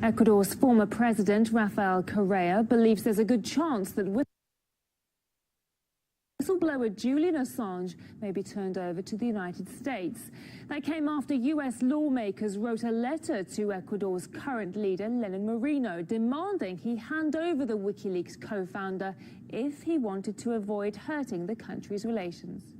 Ecuador's former president, Rafael Correa, believes there's a good chance that whistleblower Julian Assange may be turned over to the United States. That came after U.S. lawmakers wrote a letter to Ecuador's current leader, Lenin Moreno, demanding he hand over the WikiLeaks co-founder if he wanted to avoid hurting the country's relations.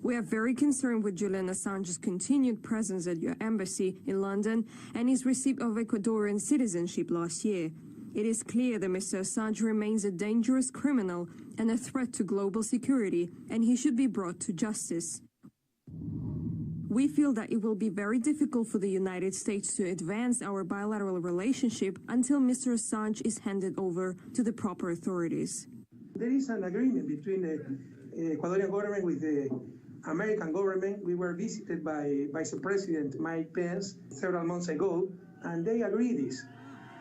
We are very concerned with Julian Assange's continued presence at your embassy in London and his receipt of Ecuadorian citizenship last year. It is clear that Mr. Assange remains a dangerous criminal and a threat to global security, and he should be brought to justice. We feel that it will be very difficult for the United States to advance our bilateral relationship until Mr. Assange is handed over to the proper authorities. There is an agreement between the Ecuadorian government with the American government. We were visited by Vice President Mike Pence several months ago, and they agreed this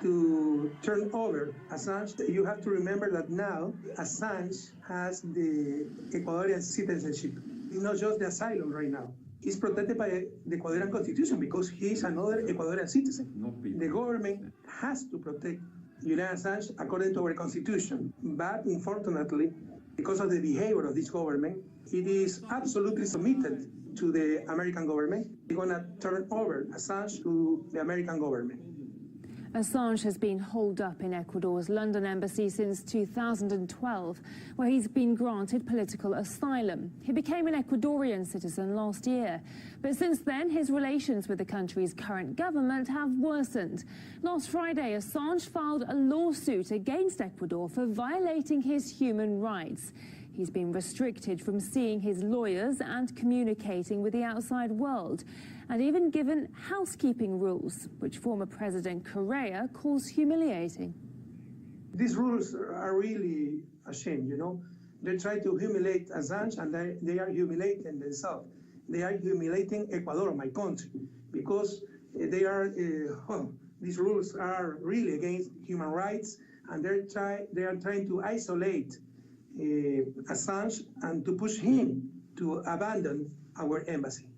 to turn over Assange. You have to remember that now Assange has the Ecuadorian citizenship. It's not just the asylum right now. He's protected by the Ecuadorian constitution because he's another Ecuadorian citizen. The government has to protect Julian Assange according to our constitution. But unfortunately, because of the behavior of this government, it is absolutely submitted to the American government. We're going to turn over Assange to the American government. Assange has been holed up in Ecuador's London embassy since 2012, where he's been granted political asylum. He became an Ecuadorian citizen last year. But since then, his relations with the country's current government have worsened. Last Friday, Assange filed a lawsuit against Ecuador for violating his human rights. He's been restricted from seeing his lawyers and communicating with the outside world, and even given housekeeping rules, which former President Correa calls humiliating. These rules are really a shame, you know. They try to humiliate Assange, and they are humiliating themselves. They are humiliating Ecuador, my country, because they are, these rules are really against human rights, and they are trying to isolate Assange and to push him to abandon our embassy.